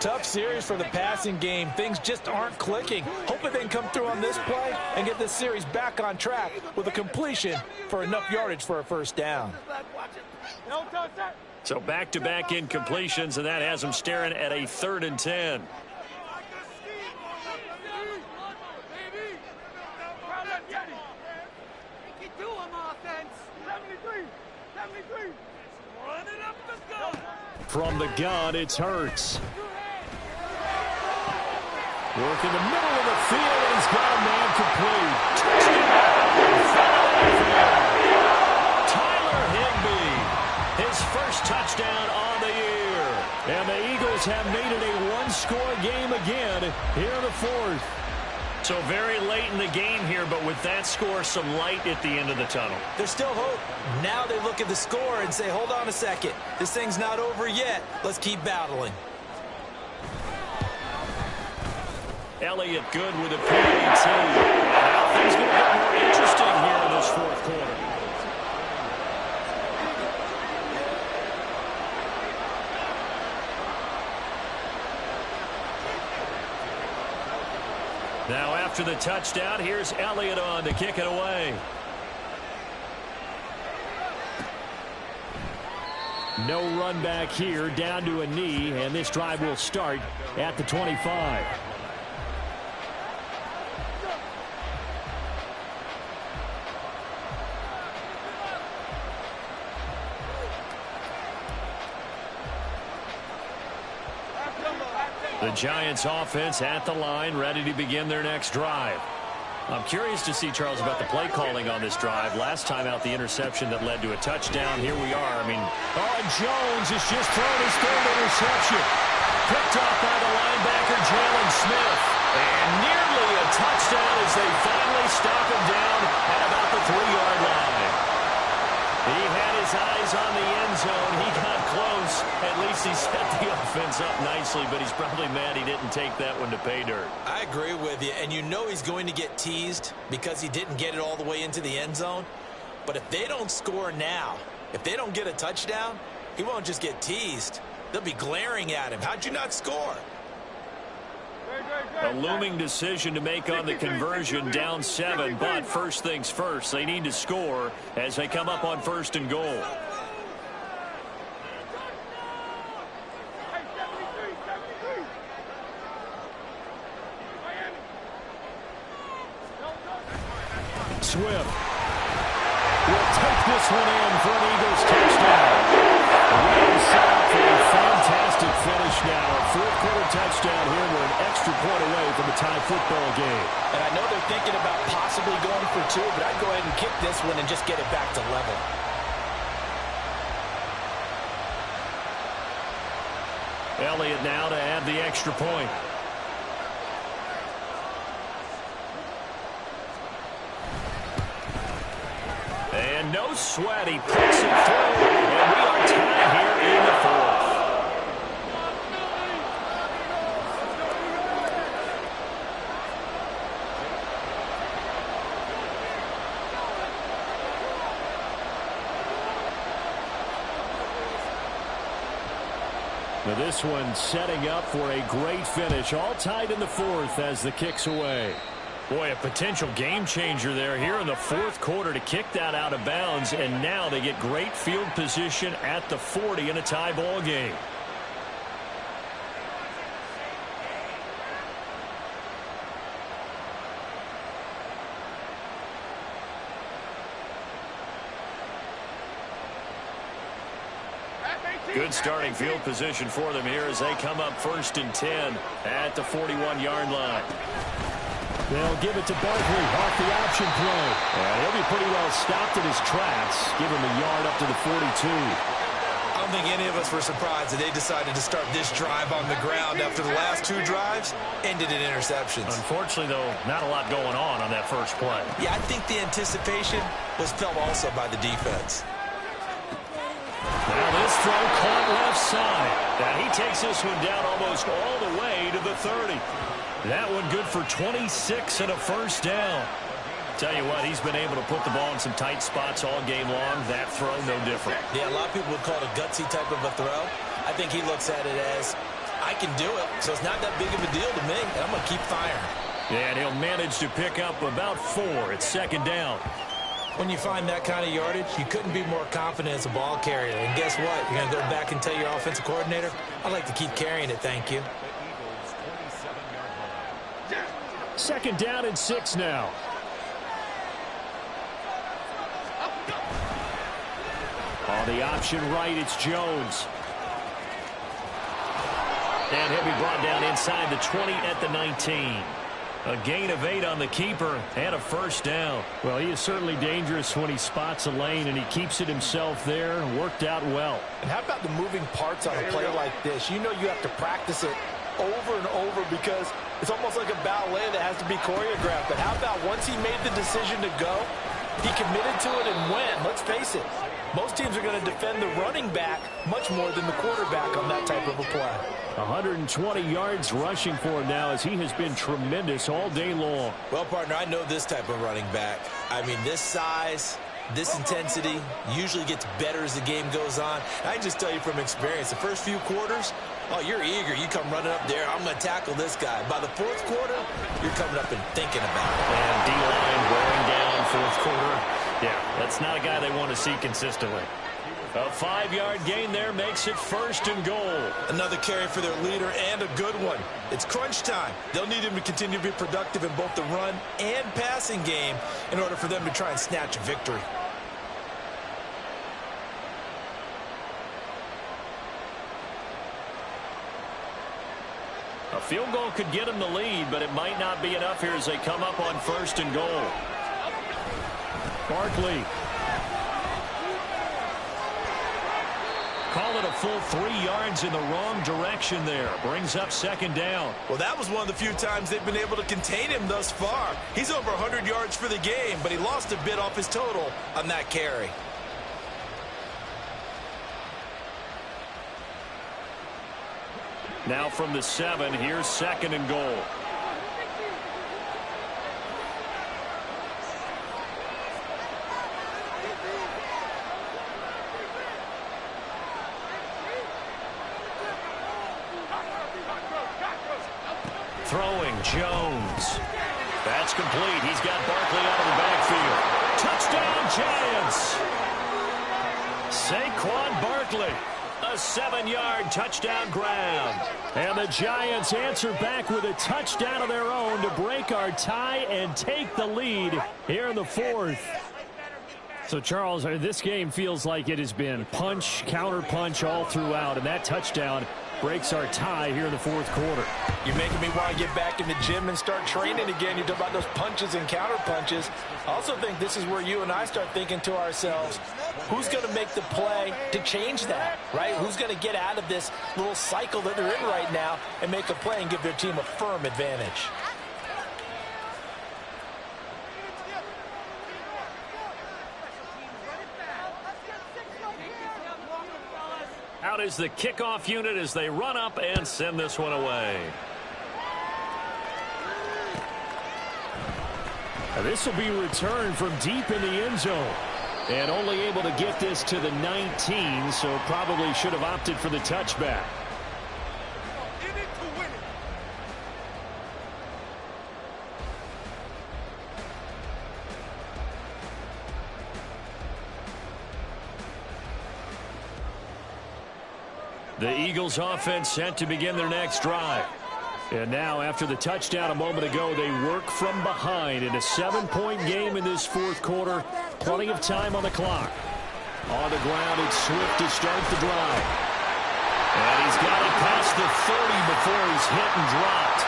Tough series for the passing game. Things just aren't clicking. Hoping they can come through on this play and get this series back on track with a completion for enough yardage for a first down.
So back-to-back incompletions, and that has them staring at a 3rd and 10. From the gun, it's Hurts. Work in the middle of the field, and he's got a man complete. Tyler Higbee, his first touchdown on the year. And the Eagles have made it a one-score game again here in the 4th. So very late in the game here, but with that score, some light at the end of the tunnel.
There's still hope. Now they look at the score and say, hold on a second. This thing's not over yet. Let's keep battling.
Elliott good with a PAT. Now things going to get more interesting here in this 4th quarter. Now after the touchdown, here's Elliott on to kick it away. No run back here, down to a knee, and this drive will start at the 25. The Giants offense at the line, ready to begin their next drive. I'm curious to see, Charles, about the play calling on this drive. Last time out, the interception that led to a touchdown. Here we are. I mean, Jones has just thrown his 3rd interception. Picked off by the linebacker, Jalen Smith. And nearly a touchdown as they finally stop him down at about the 3-yard line. He had his eyes on the end zone. He got close. At least he set the offense up nicely, but he's probably mad he didn't take that one to pay dirt.
I agree with you, and you know he's going to get teased because he didn't get it all the way into the end zone. But if they don't score now, if they don't get a touchdown, he won't just get teased. They'll be glaring at him. How'd you not score?
A looming decision to make on the conversion, down 7, but first things first, they need to score as they come up on 1st and goal. Swift will take this one in for an Eagles touchdown. We're set up for a fantastic finish now. A 4th quarter touchdown here. We're an extra point away from a tie football game.
And I know they're thinking about possibly going for 2, but I'd go ahead and kick this one and just get it back to level.
Elliott now to add the extra point. And And no sweat, he puts it through, and we are tied here in the fourth. Now this one setting up for a great finish. All tied in the fourth as the kick's away. Boy, a potential game changer there here in the fourth quarter to kick that out of bounds. And now they get great field position at the 40 in a tie ball game. Good starting field position for them here as they come up 1st and 10 at the 41-yard line. They'll give it to Barkley off the option play. And he'll be pretty well stopped in his tracks. Give him a yard up to the 42.
I don't think any of us were surprised that they decided to start this drive on the ground after the last two drives ended in interceptions.
Unfortunately, though, not a lot going on that first play.
Yeah, I think the anticipation was felt also by the defense.
Now this throw caught left side. Now he takes this one down almost all the way to the 30. That one good for 26 and a first down. Tell you what, he's been able to put the ball in some tight spots all game long. That throw, no different.
Yeah, a lot of people would call it a gutsy type of a throw. I think he looks at it as, I can do it, so it's not that big of a deal to me, and I'm going to keep firing.
Yeah, and he'll manage to pick up about 4. It's 2nd down.
When you find that kind of yardage, you couldn't be more confident as a ball carrier. And guess what? You're going to go back and tell your offensive coordinator, I'd like to keep carrying it, thank you.
2nd down and 6 now. On the option right, it's Jones. And he'll be brought down inside the 20 at the 19. A gain of 8 on the keeper and a first down. Well, he is certainly dangerous when he spots a lane, and he keeps it himself there. Worked out well.
And how about the moving parts on a play like this? You know you have to practice it over and over because it's almost like a ballet that has to be choreographed. But how about once he made the decision to go, he committed to it and went. Let's face it, most teams are going to defend the running back much more than the quarterback on that type of a play.
120 yards rushing for him now as he has been tremendous all day long.
Well, partner, I know this type of running back. I mean, this size, this intensity usually gets better as the game goes on. I can just tell you from experience, the first few quarters, oh, you're eager. You come running up there, I'm going to tackle this guy. By the fourth quarter, you're coming up and thinking about it.
And D-line wearing down fourth quarter. Yeah, that's not a guy they want to see consistently. A 5-yard gain there makes it 1st and goal.
Another carry for their leader and a good one. It's crunch time. They'll need him to continue to be productive in both the run and passing game in order for them to try and snatch a victory.
A field goal could get them the lead, but it might not be enough here as they come up on 1st and goal. Barkley. Call it a full 3 yards in the wrong direction there. Brings up 2nd down.
Well, that was one of the few times they've been able to contain him thus far. He's over 100 yards for the game, but he lost a bit off his total on that carry.
Now from the 7, here's 2nd and goal. Throwing Jones. That's complete. He's got Barkley out of the backfield. Touchdown, Giants. Saquon Barkley. A 7-yard touchdown grab. And the Giants answer back with a touchdown of their own to break our tie and take the lead here in the 4th. So, Charles, this game feels like it has been punch, counter punch all throughout, and that touchdown breaks our tie here in the 4th quarter.
You're making me want to get back in the gym and start training again. You talk about those punches and counter punches. I also think this is where you and I start thinking to ourselves, who's going to make the play to change that, right? Who's going to get out of this little cycle that they're in right now and make a play and give their team a firm advantage?
Out is the kickoff unit as they run up and send this one away. This will be returned from deep in the end zone. And only able to get this to the 19, so probably should have opted for the touchback. The Eagles offense set to begin their next drive. And now, after the touchdown a moment ago, they work from behind in a 7-point game in this fourth quarter. Plenty of time on the clock. On the ground, it's Swift to start the drive. And he's got it past the 30 before he's hit and dropped.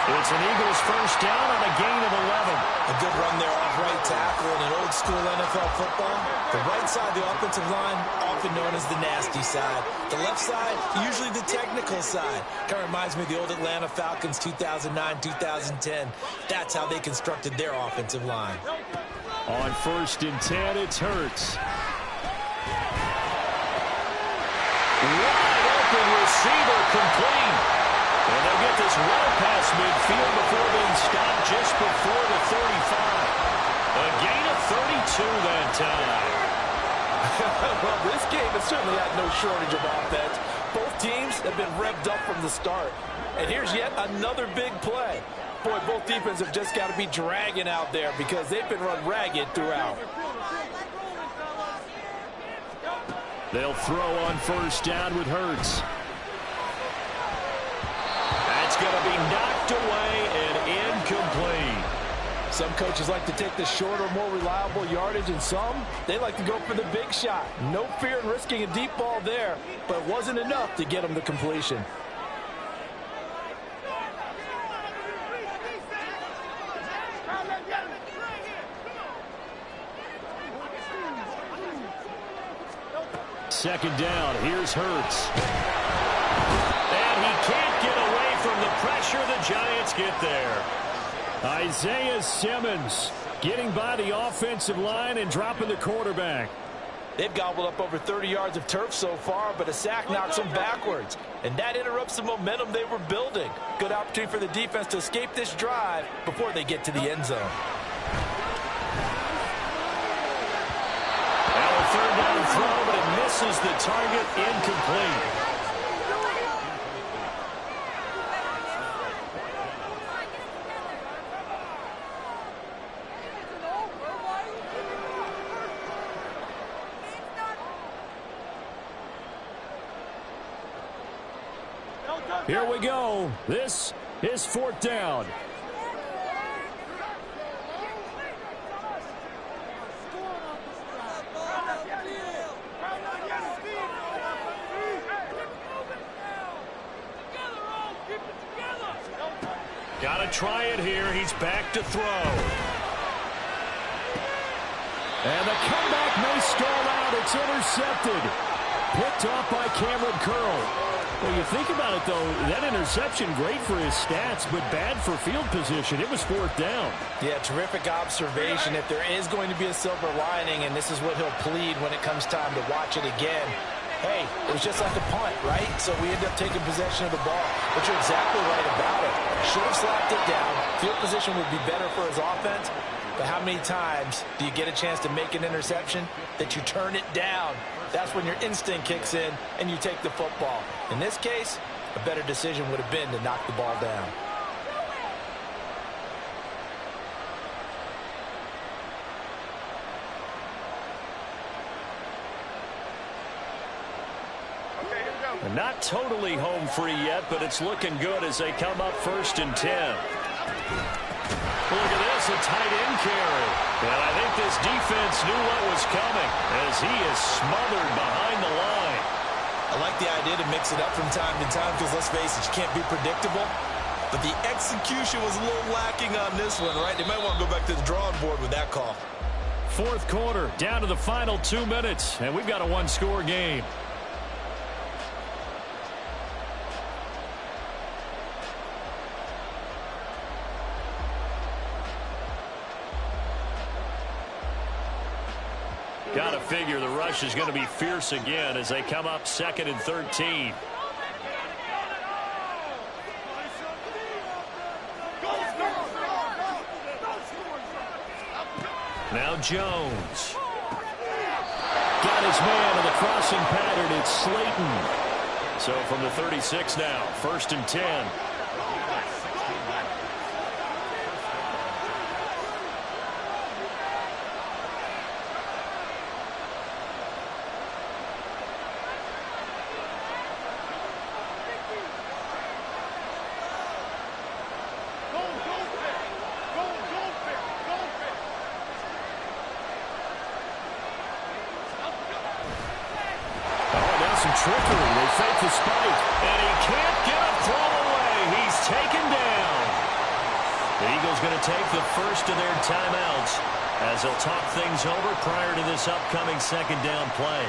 It's an Eagles first down on a gain of 11.
A good run there off right tackle in an old school NFL football. The right side, the offensive line, often known as the nasty side. The left side, usually the technical side. Kind of reminds me of the old Atlanta Falcons 2009-2010. That's how they constructed their offensive line.
On 1st and 10, it's Hurts. Wide open receiver complete. And they'll get this well past midfield before being stopped just before the 35. A gain of 32 that time.
Well, this game has certainly had no shortage of offense. Both teams have been revved up from the start. And here's yet another big play. Boy, both defenses have just got to be dragging out there because they've been run ragged throughout.
They'll throw on first down with Hurts. That's going to be knocked away and incomplete.
Some coaches like to take the shorter, more reliable yardage, and some, they like to go for the big shot. No fear in risking a deep ball there, but it wasn't enough to get them the completion.
Second down, here's Hurts. And he can't get away from the pressure. The Giants get there. Isaiah Simmons getting by the offensive line and dropping the quarterback.
They've gobbled up over 30 yards of turf so far, but a sack knocks them backwards. And that interrupts the momentum they were building. Good opportunity for the defense to escape this drive before they get to the end zone.
Now a third down throw, but it misses the target, incomplete. Here we go. This is fourth down. Got to try it here. He's back to throw. And the comeback may stall out. It's intercepted. Picked off by Cameron Curl. Well, you think about it, though, that interception, great for his stats, but bad for field position. It was fourth down.
Yeah, terrific observation. If there is going to be a silver lining, and this is what he'll plead when it comes time to watch it again, hey, it was just like a punt, right? So we end up taking possession of the ball. But you're exactly right about it. Should have slapped it down. Field position would be better for his offense. But how many times do you get a chance to make an interception that you turn it down? That's when your instinct kicks in and you take the football. In this case, a better decision would have been to knock the ball down.
And not totally home free yet, but it's looking good as they come up 1st and 10. Look at this, a tight end carry. And I think this defense knew what was coming as he is smothered behind the line.
I like the idea to mix it up from time to time because, let's face it, you can't be predictable. But the execution was a little lacking on this one, right? They might want to go back to the drawing board with that call.
Fourth quarter, down to the final 2 minutes, and we've got a one-score game. Got to figure the rush is going to be fierce again as they come up 2nd and 13. Now Jones. Got his man in the crossing pattern. It's Slayton. So from the 36 now, 1st and 10. Trickery. They fake the spike. And he can't get a throw away. He's taken down. The Eagles going to take the first of their timeouts as they'll talk things over prior to this upcoming 2nd down play.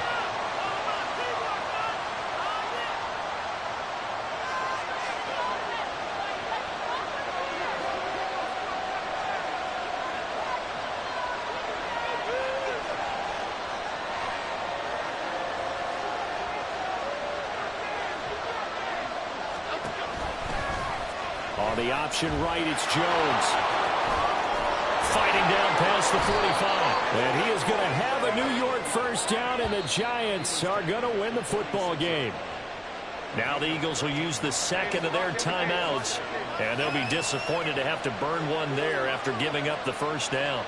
On the option right, it's Jones. Fighting down past the 45. And he is going to have a New York first down, and the Giants are going to win the football game. Now the Eagles will use the 2nd of their timeouts, and they'll be disappointed to have to burn one there after giving up the first down.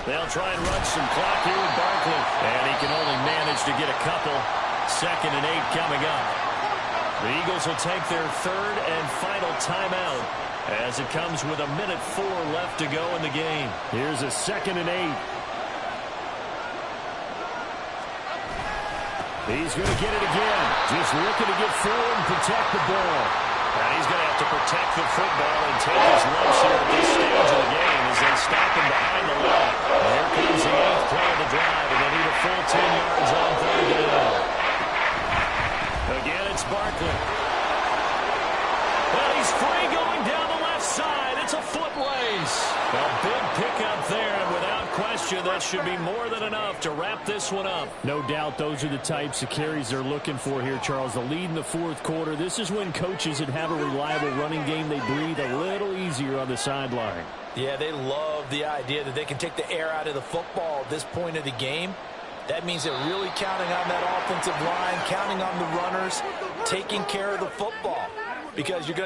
They'll try and run some clock here with Barkley. And he can only manage to get a couple. 2nd and 8 coming up. The Eagles will take their 3rd and final timeout as it comes with 1:04 left to go in the game. Here's a 2nd and 8. He's going to get it again. Just looking to get forward and protect the ball. And he's going to have to protect the football and take his lumps here at this stage of the game as they stop him behind the line. Here comes the 8th play of the drive, and they need a full 10 yards on 3rd down. Again, it's Barkley. Well, he's free going down the left side. It's a foot race. A big pickup there, and without question, that should be more than enough to wrap this one up.
No doubt those are the types of carries they're looking for here, Charles. The lead in the 4th quarter. This is when coaches that have a reliable running game, they breathe a little easier on the sideline.
Yeah, they love the idea that they can take the air out of the football at this point of the game. That means they're really counting on that offensive line, counting on the runners, taking care of the football. Because you're going to